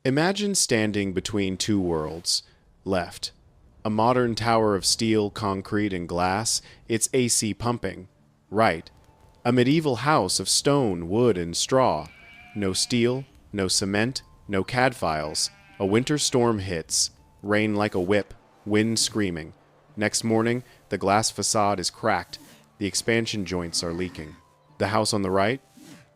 Imagine standing between two worlds. Left, a modern tower of steel, concrete, and glass, its AC pumping. Right, a medieval house of stone, wood, and straw. No steel, no cement, no CAD files. A winter storm hits, rain like a whip, wind screaming. Next morning, the glass facade is cracked, the expansion joints are leaking. The house on the right?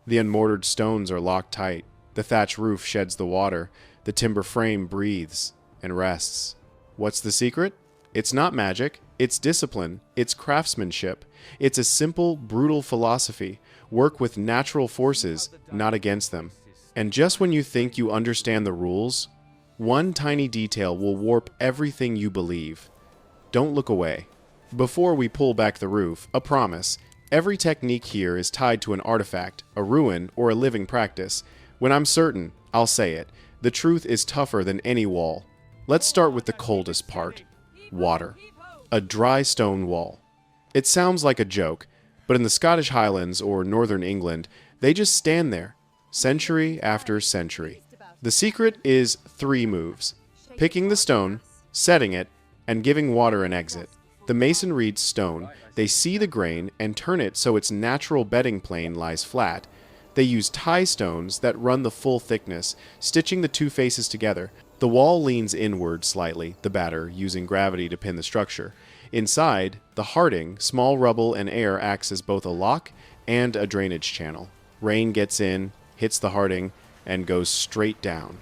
The unmortared stones are locked tight. The thatch roof sheds the water. The timber frame breathes and rests. What's the secret? It's not magic. It's discipline. It's craftsmanship. It's a simple, brutal philosophy. Work with natural forces, not against them. And just when you think you understand the rules, one tiny detail will warp everything you believe. Don't look away. Before we pull back the roof, a promise. Every technique here is tied to an artifact, a ruin, or a living practice. When I'm certain, I'll say it. The truth is tougher than any wall. Let's start with the coldest part. Water. A dry stone wall. It sounds like a joke, but in the Scottish Highlands or Northern England, they just stand there, century after century. The secret is 3 moves: picking the stone, setting it, and giving water an exit. The mason reads stone, they see the grain and turn it so its natural bedding plane lies flat. They use tie stones that run the full thickness, stitching the two faces together. The wall leans inward slightly, the batter using gravity to pin the structure. Inside, the hearting, small rubble and air acts as both a lock and a drainage channel. Rain gets in, hits the hearting, and goes straight down.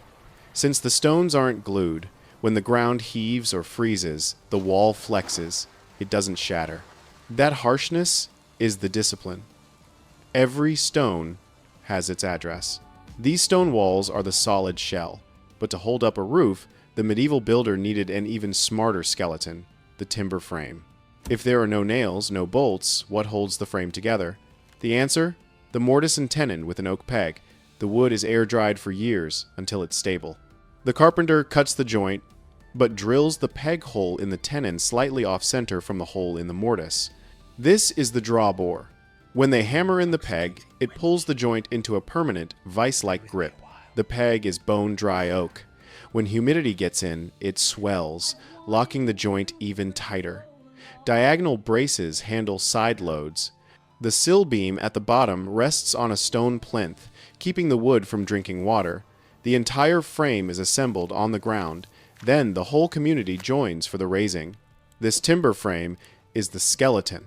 Since the stones aren't glued, when the ground heaves or freezes, the wall flexes. It doesn't shatter. That harshness is the discipline. Every stone has its address. These stone walls are the solid shell, but to hold up a roof, the medieval builder needed an even smarter skeleton, the timber frame. If there are no nails, no bolts, what holds the frame together? The answer? The mortise and tenon with an oak peg. The wood is air-dried for years until it's stable. The carpenter cuts the joint, but drills the peg hole in the tenon slightly off-center from the hole in the mortise. This is the draw bore. When they hammer in the peg, it pulls the joint into a permanent, vice-like grip. The peg is bone-dry oak. When humidity gets in, it swells, locking the joint even tighter. Diagonal braces handle side loads. The sill beam at the bottom rests on a stone plinth, keeping the wood from drinking water. The entire frame is assembled on the ground. Then the whole community joins for the raising. This timber frame is the skeleton.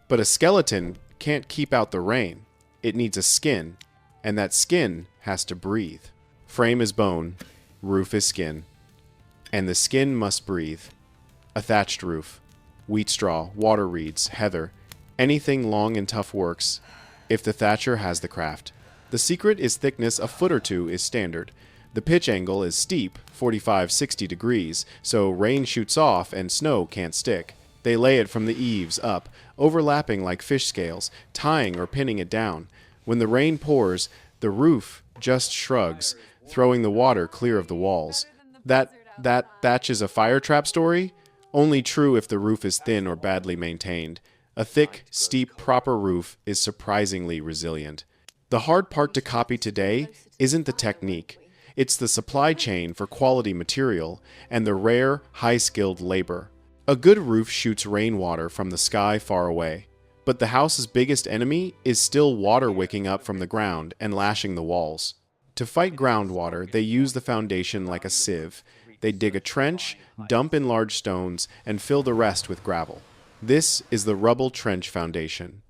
But a skeleton can't keep out the rain. It needs a skin, and that skin has to breathe. Frame is bone, roof is skin, and the skin must breathe. A thatched roof, wheat straw, water reeds, heather, anything long and tough works, if the thatcher has the craft. The secret is thickness a foot or 2 is standard. The pitch angle is steep, 45-60 degrees, so rain shoots off and snow can't stick. They lay it from the eaves up, overlapping like fish scales, tying or pinning it down. When the rain pours, the roof just shrugs, throwing the water clear of the walls. That thatch is a fire trap story? Only true if the roof is thin or badly maintained. A thick, steep, proper roof is surprisingly resilient. The hard part to copy today isn't the technique. It's the supply chain for quality material and the rare, high-skilled labor. A good roof shoots rainwater from the sky far away, but the house's biggest enemy is still water wicking up from the ground and lashing the walls. To fight groundwater, they use the foundation like a sieve. They dig a trench, dump in large stones, and fill the rest with gravel. This is the rubble trench foundation.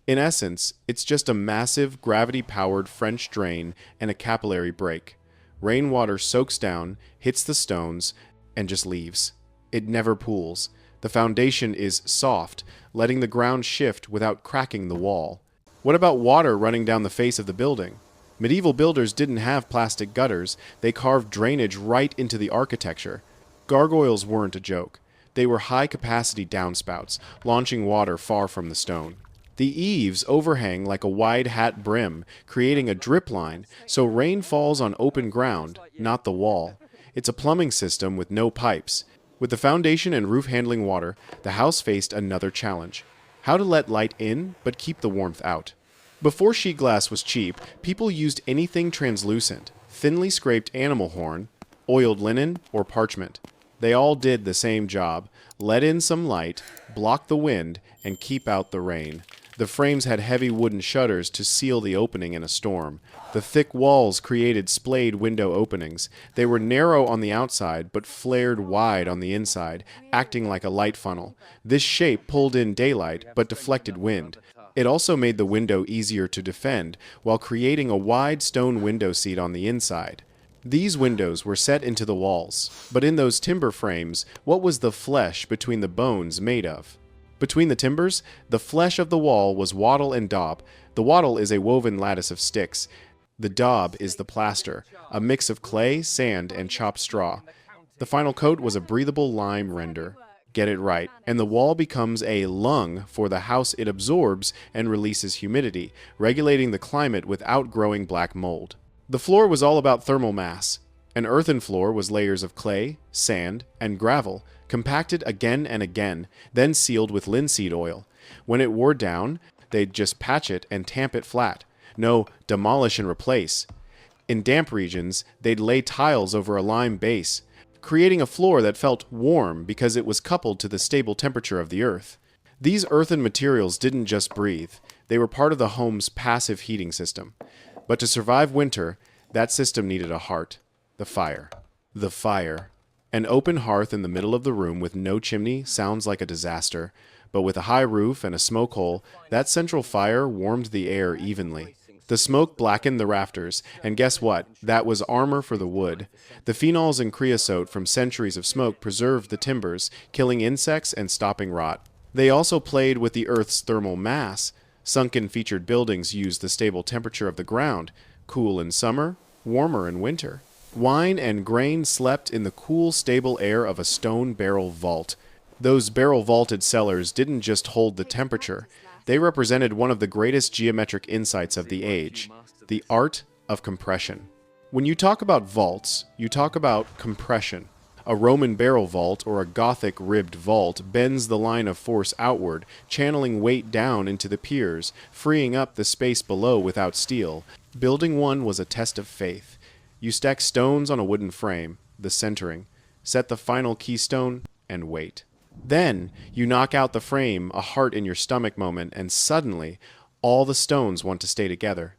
In essence, it's just a massive, gravity-powered French drain and a capillary break. Rainwater soaks down, hits the stones, and just leaves. It never pools. The foundation is soft, letting the ground shift without cracking the wall. What about water running down the face of the building? Medieval builders didn't have plastic gutters. They carved drainage right into the architecture. Gargoyles weren't a joke. They were high-capacity downspouts, launching water far from the stone. The eaves overhang like a wide hat brim, creating a drip line, so rain falls on open ground, not the wall. It's a plumbing system with no pipes. With the foundation and roof handling water, the house faced another challenge: how to let light in, but keep the warmth out. Before sheet glass was cheap, people used anything translucent: thinly scraped animal horn, oiled linen, or parchment. They all did the same job: let in some light, block the wind, and keep out the rain. The frames had heavy wooden shutters to seal the opening in a storm. The thick walls created splayed window openings. They were narrow on the outside, but flared wide on the inside, acting like a light funnel. This shape pulled in daylight, but deflected wind. It also made the window easier to defend, while creating a wide stone window seat on the inside. These windows were set into the walls, but in those timber frames, what was the flesh between the bones made of? Between the timbers, the flesh of the wall was wattle and daub. The wattle is a woven lattice of sticks. The daub is the plaster, a mix of clay, sand, and chopped straw. The final coat was a breathable lime render. Get it right, and the wall becomes a lung for the house. It absorbs and releases humidity, regulating the climate without growing black mold. The floor was all about thermal mass. An earthen floor was layers of clay, sand, and gravel, compacted again and again, then sealed with linseed oil. When it wore down, they'd just patch it and tamp it flat. No, demolish and replace. In damp regions, they'd lay tiles over a lime base, creating a floor that felt warm because it was coupled to the stable temperature of the earth. These earthen materials didn't just breathe. They were part of the home's passive heating system. But to survive winter, that system needed a heart: the fire. The fire. An open hearth in the middle of the room with no chimney sounds like a disaster, but with a high roof and a smoke hole, that central fire warmed the air evenly. The smoke blackened the rafters, and guess what? That was armor for the wood. The phenols and creosote from centuries of smoke preserved the timbers, killing insects and stopping rot. They also played with the earth's thermal mass. Sunken featured buildings used the stable temperature of the ground, cool in summer, warmer in winter. Wine and grain slept in the cool, stable air of a stone barrel vault. Those barrel-vaulted cellars didn't just hold the temperature. They represented one of the greatest geometric insights of the age: the art of compression. When you talk about vaults, you talk about compression. A Roman barrel vault or a Gothic ribbed vault bends the line of force outward, channeling weight down into the piers, freeing up the space below without steel. Building one was a test of faith. You stack stones on a wooden frame, the centering, set the final keystone, and wait. Then, you knock out the frame, a heart in your stomach moment, and suddenly, all the stones want to stay together.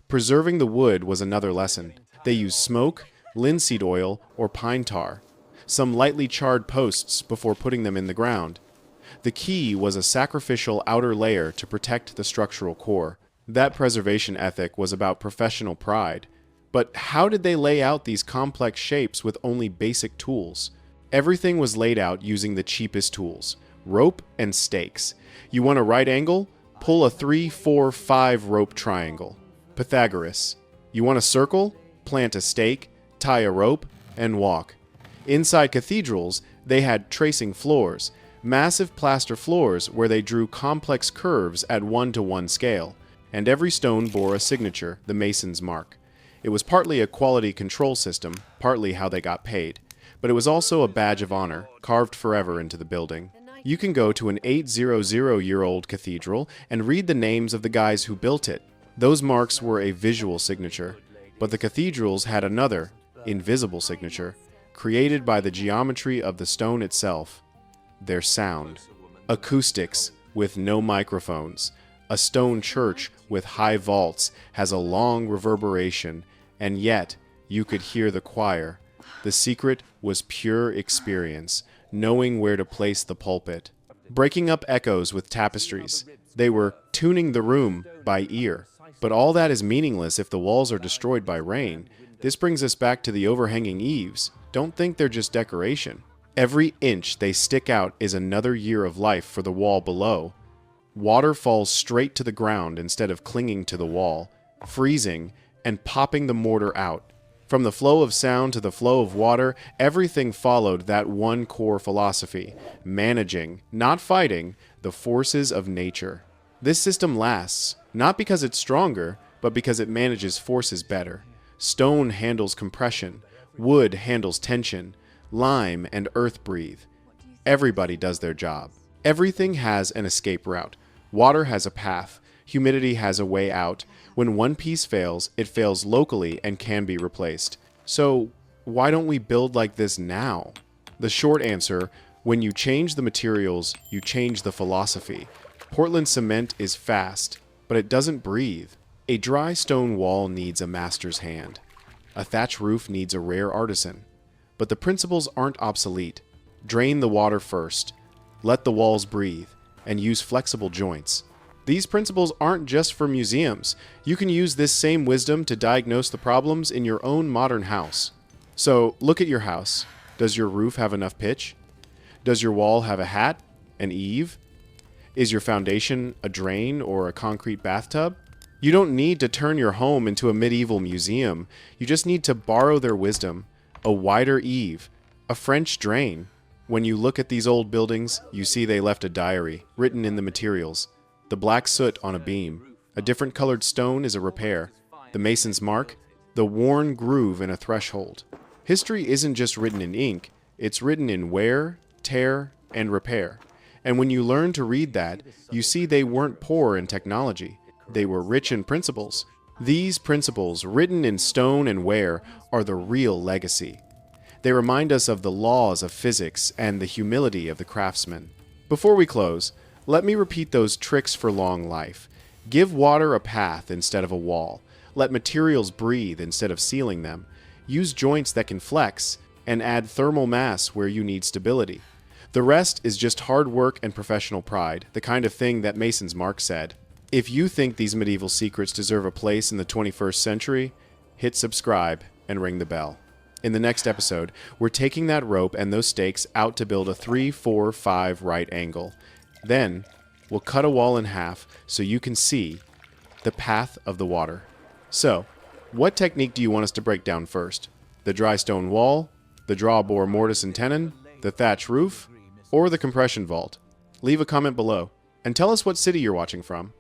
Preserving the wood was another lesson. They used smoke, linseed oil, or pine tar, some lightly charred posts before putting them in the ground. The key was a sacrificial outer layer to protect the structural core. That preservation ethic was about professional pride. But how did they lay out these complex shapes with only basic tools? Everything was laid out using the cheapest tools: rope and stakes. You want a right angle? Pull a 3, 4, 5 rope triangle. Pythagoras. You want a circle? Plant a stake, tie a rope, and walk. Inside cathedrals, they had tracing floors, massive plaster floors where they drew complex curves at 1-to-1 scale, and every stone bore a signature, the mason's mark. It was partly a quality control system, partly how they got paid, but it was also a badge of honor, carved forever into the building. You can go to an 800-year-old cathedral and read the names of the guys who built it. Those marks were a visual signature, but the cathedrals had another, invisible signature, created by the geometry of the stone itself: their sound. Acoustics with no microphones. A stone church with high vaults has a long reverberation, and yet you could hear the choir. The secret was pure experience, knowing where to place the pulpit. Breaking up echoes with tapestries. They were tuning the room by ear. But all that is meaningless if the walls are destroyed by rain. This brings us back to the overhanging eaves. Don't think they're just decoration. Every inch they stick out is another year of life for the wall below. Water falls straight to the ground instead of clinging to the wall, freezing and popping the mortar out. From the flow of sound to the flow of water, everything followed that one core philosophy: managing, not fighting, the forces of nature. This system lasts, not because it's stronger, but because it manages forces better. Stone handles compression, wood handles tension, lime and earth breathe. Everybody does their job. Everything has an escape route. Water has a path. Humidity has a way out. When one piece fails, it fails locally and can be replaced. So, why don't we build like this now? The short answer, when you change the materials, you change the philosophy. Portland cement is fast, but it doesn't breathe. A dry stone wall needs a master's hand. A thatch roof needs a rare artisan. But the principles aren't obsolete. Drain the water first, let the walls breathe, and use flexible joints. These principles aren't just for museums. You can use this same wisdom to diagnose the problems in your own modern house. So, look at your house. Does your roof have enough pitch? Does your wall have a hat, an eave? Is your foundation a drain or a concrete bathtub? You don't need to turn your home into a medieval museum. You just need to borrow their wisdom. A wider eave, a French drain. When you look at these old buildings, you see they left a diary, written in the materials. The black soot on a beam. A different colored stone is a repair. The mason's mark, the worn groove in a threshold. History isn't just written in ink, it's written in wear, tear, and repair. And when you learn to read that, you see they weren't poor in technology. They were rich in principles. These principles, written in stone and wear, are the real legacy. They remind us of the laws of physics and the humility of the craftsman. Before we close, let me repeat those tricks for long life. Give water a path instead of a wall. Let materials breathe instead of sealing them. Use joints that can flex, and add thermal mass where you need stability. The rest is just hard work and professional pride, the kind of thing that Mason's Mark said. If you think these medieval secrets deserve a place in the 21st century, hit subscribe and ring the bell. In the next episode, we're taking that rope and those stakes out to build a 3-4-5 right angle. Then, we'll cut a wall in half so you can see the path of the water. So, what technique do you want us to break down first? The dry stone wall, the drawbore mortise and tenon, the thatch roof, or the compression vault? Leave a comment below, and tell us what city you're watching from.